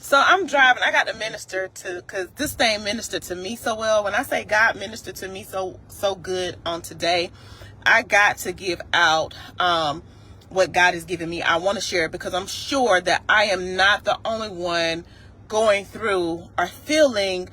So I'm driving. I got to minister to, because this thing ministered to me so well. When I say God ministered to me so good on today, I got to give out what God has given me. I want to share it because I'm sure that I am not the only one going through or feeling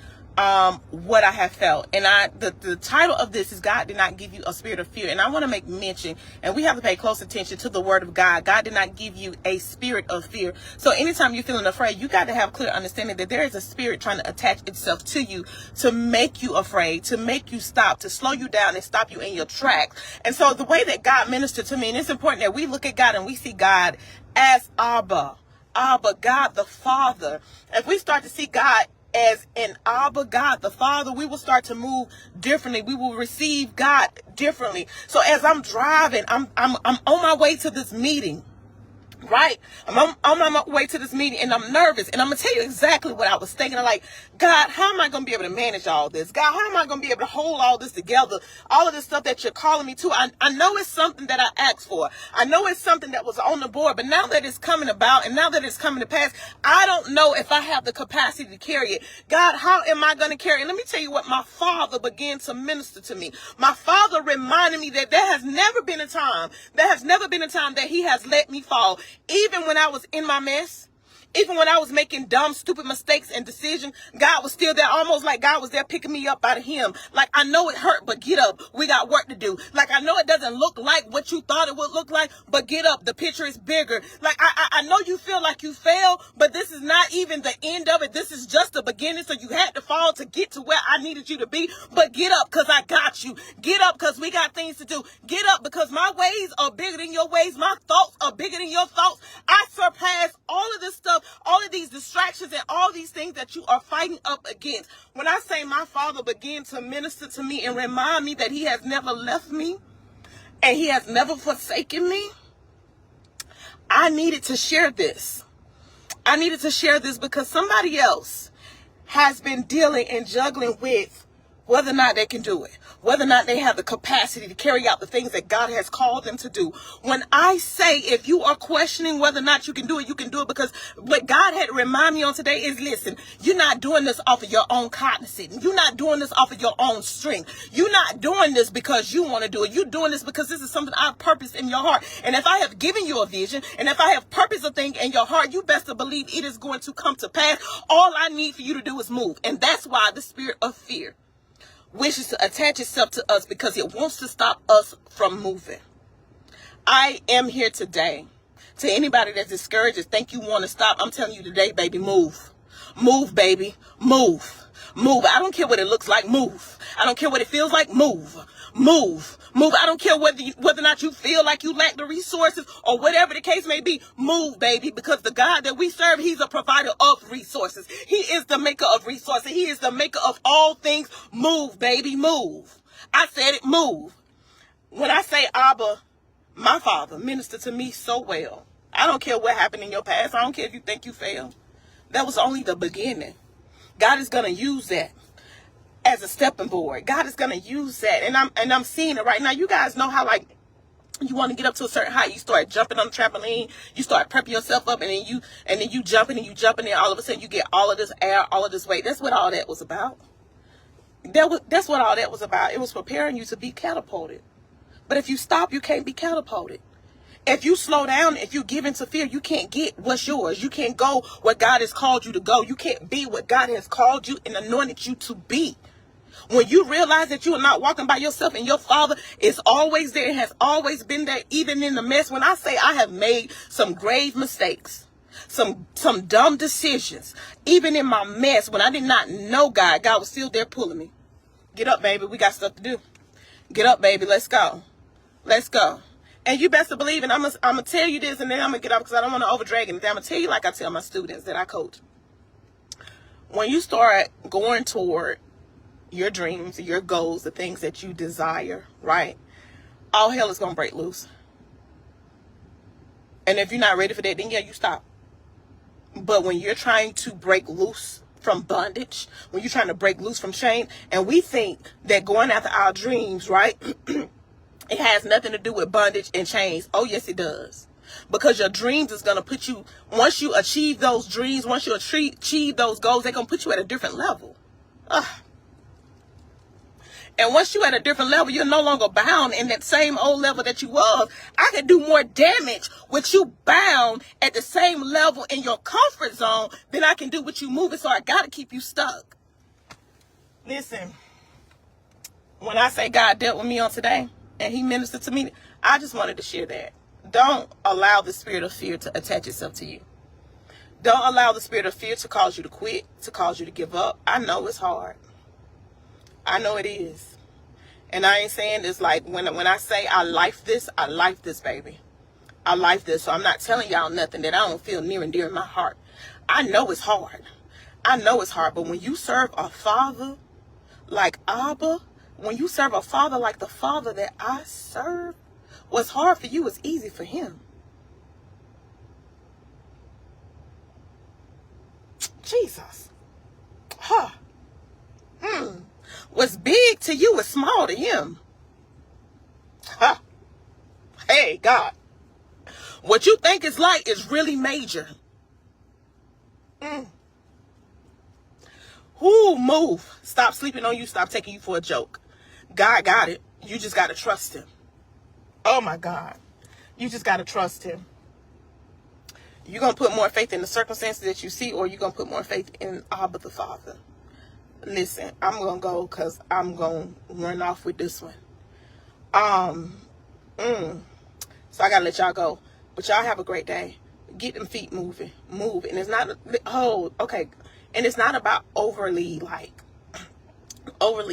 what I have felt. And the title of this is God did not give you a spirit of fear. And I want to make mention, and we have to pay close attention to the word of God. God did not give you a spirit of fear. So anytime you're feeling afraid, you got to have clear understanding that there is a spirit trying to attach itself to you to make you afraid, to make you stop, to slow you down and stop you in your tracks. And so the way that God ministered to me, and it's important that we look at God and we see God as Abba, God the Father. If we start to see God as an Abba, God the Father, we will start to move differently. We will receive God differently. So as I'm driving, I'm on my way to this meeting. Right? I'm on my way to this meeting and I'm nervous. And I'm going to tell you exactly what I was thinking. I'm like, God, how am I going to be able to manage all this? God, how am I going to be able to hold all this together? All of this stuff that you're calling me to. I know it's something that I asked for. I know it's something that was on the board. But now that it's coming about and now that it's coming to pass, I don't know if I have the capacity to carry it. God, how am I going to carry it? Let me tell you what my Father began to minister to me. My Father reminded me that there has never been a time that He has let me fall. Even when I was in my mess, even when I was making dumb, stupid mistakes and decisions, God was still there, almost like God was there picking me up out of Him. Like, I know it hurt, but get up. We got work to do. Like, I know it doesn't look like what you thought it would look like, but get up. The picture is bigger. Like, I know you feel like you failed, but this is not even the end of it. This is just the beginning. So you had to fall to get to where I needed you to be. But get up because I got you. Get up because we got things to do. Get up because my ways are bigger than your ways. My thoughts are bigger than your thoughts. I surpass all of this stuff, all of these distractions and all these things that you are fighting up against. When I say my Father began to minister to me and remind me that He has never left me and He has never forsaken me, I needed to share this. I needed to share this because somebody else has been dealing and juggling with whether or not they can do it, whether or not they have the capacity to carry out the things that God has called them to do. When I say if you are questioning whether or not you can do it, you can do it, because what God had to remind me on today is, listen, you're not doing this off of your own cognizance. You're not doing this off of your own strength. You're not doing this because you want to do it. You're doing this because this is something I've purposed in your heart. And if I have given you a vision, and if I have purposed a thing in your heart, you best to believe it is going to come to pass. All I need for you to do is move. And that's why the spirit of fear wishes to attach itself to us, because it wants to stop us from moving. I am here today. To anybody that's discouraged and think you want to stop, I'm telling you today, baby, move. Move, baby. Move. Move. I don't care what it looks like. Move. I don't care what it feels like. Move. Move. Move. I don't care whether or not you feel like you lack the resources or whatever the case may be. Move, baby, because the God that we serve, He's a provider of resources. He is the maker of resources. He is the maker of all things. Move, baby, move. I said it, move. When I say Abba, my Father ministered to me so well. I don't care what happened in your past. I don't care if you think you failed. That was only the beginning. God is going to use that as a stepping board. God is going to use that. And I'm seeing it right now. You guys know how, like, you want to get up to a certain height, you start jumping on the trampoline, you start prepping yourself up, and then you jumping and you jumping, and all of a sudden you get all of this air, all of this weight. That's what all that was about. That's what all that was about. It was preparing you to be catapulted. But if you stop, you can't be catapulted. If you slow down, if you give into fear, you can't get what's yours. You can't go where God has called you to go. You can't be what God has called you and anointed you to be. When you realize that you are not walking by yourself and your Father is always there and has always been there, even in the mess. When I say I have made some grave mistakes, some dumb decisions, even in my mess, when I did not know God, God was still there pulling me. Get up, baby. We got stuff to do. Get up, baby. Let's go. Let's go. And you best to believe, and I'm going to tell you this, and then I'm going to get up because I don't want to overdrag it. I'm going to tell you like I tell my students that I coach. When you start going toward your dreams, your goals, the things that you desire, right? All hell is going to break loose. And if you're not ready for that, then yeah, you stop. But when you're trying to break loose from bondage, when you're trying to break loose from shame, and we think that going after our dreams, right? It has nothing to do with bondage and chains. Oh, yes, it does. Because your dreams is going to put you, once you achieve those dreams, once you achieve those goals, they're going to put you at a different level. Ugh. And once you're at a different level, you're no longer bound in that same old level that you was. I can do more damage with you bound at the same level in your comfort zone than I can do with you moving. So I got to keep you stuck. Listen, when I say God dealt with me on today and he ministered to me, I just wanted to share that. Don't allow the spirit of fear to attach itself to you. Don't allow the spirit of fear to cause you to quit, to cause you to give up. I know it's hard. I know it is. And I ain't saying this like when I say I life this, baby. I life this. So I'm not telling y'all nothing that I don't feel near and dear in my heart. I know it's hard. I know it's hard. But when you serve a father like Abba, when you serve a father like the father that I serve, what's hard for you is easy for him. Jesus. Huh. What's big to you is small to him. Huh. Hey, God. What you think is light is really major. Who move? Stop sleeping on you. Stop taking you for a joke. God got it. You just got to trust him. Oh, my God. You just got to trust him. You're going to put more faith in the circumstances that you see, or you're going to put more faith in Abba the Father. Listen, I'm going to go because I'm going to run off with this one. So I got to let y'all go. But y'all have a great day. Get them feet moving. Move. And it's not, okay. And it's not about overly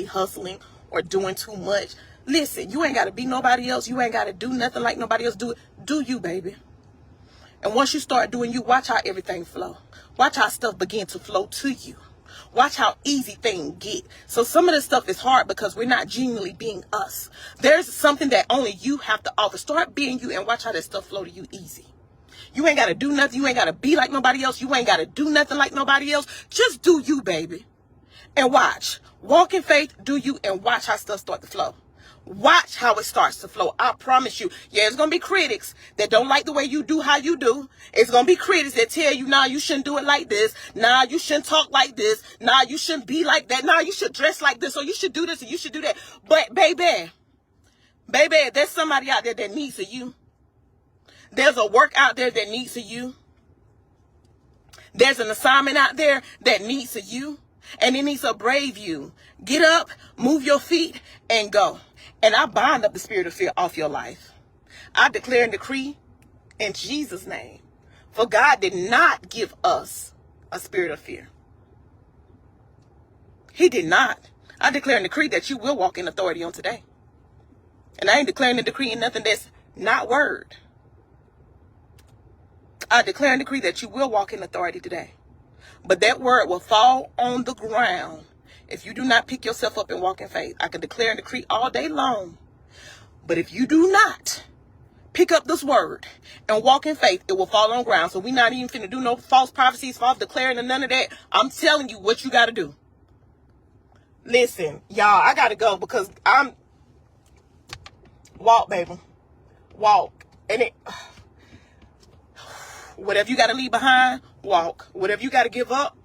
hustling or doing too much. Listen, you ain't got to be nobody else. You ain't got to do nothing like nobody else do it. Do you, baby. And once you start doing you, watch how everything flow. Watch how stuff begin to flow to you. Watch how easy things get. So some of this stuff is hard because we're not genuinely being us. There's something that only you have to offer. Start being you and watch how that stuff flow to you easy. You ain't got to do nothing. You ain't got to be like nobody else. You ain't got to do nothing like nobody else. Just do you, baby. And watch. Walk in faith, do you, and watch how stuff start to flow. Watch how it starts to flow. I promise you. Yeah, it's going to be critics that don't like the way you do how you do. It's going to be critics that tell you, nah, you shouldn't do it like this. Nah, you shouldn't talk like this. Nah, you shouldn't be like that. Nah, you should dress like this. Or you should do this and you should do that. But baby, there's somebody out there that needs a you. There's a work out there that needs a you. There's an assignment out there that needs a you. And it needs a brave you. Get up, move your feet, and go. And I bind up the spirit of fear off your life. I declare and decree in Jesus' name. For God did not give us a spirit of fear. He did not. I declare and decree that you will walk in authority on today. And I ain't declaring and decreeing nothing that's not word. I declare and decree that you will walk in authority today. But that word will fall on the ground if you do not pick yourself up and walk in faith. I can declare and decree all day long. But if you do not pick up this word and walk in faith, it will fall on ground. So we're not even finna do no false prophecies, false declaring, and none of that. I'm telling you what you got to do. Listen, y'all, I got to go because walk, baby. Walk. And whatever you got to leave behind, walk. Whatever you got to give up,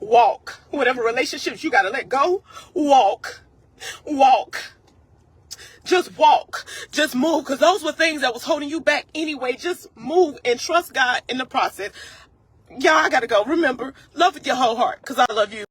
walk. Whatever relationships you got to let go, walk. Walk. Just walk. Just move. Because those were things that was holding you back anyway. Just move and trust God in the process. Y'all, I got to go. Remember, love with your whole heart because I love you.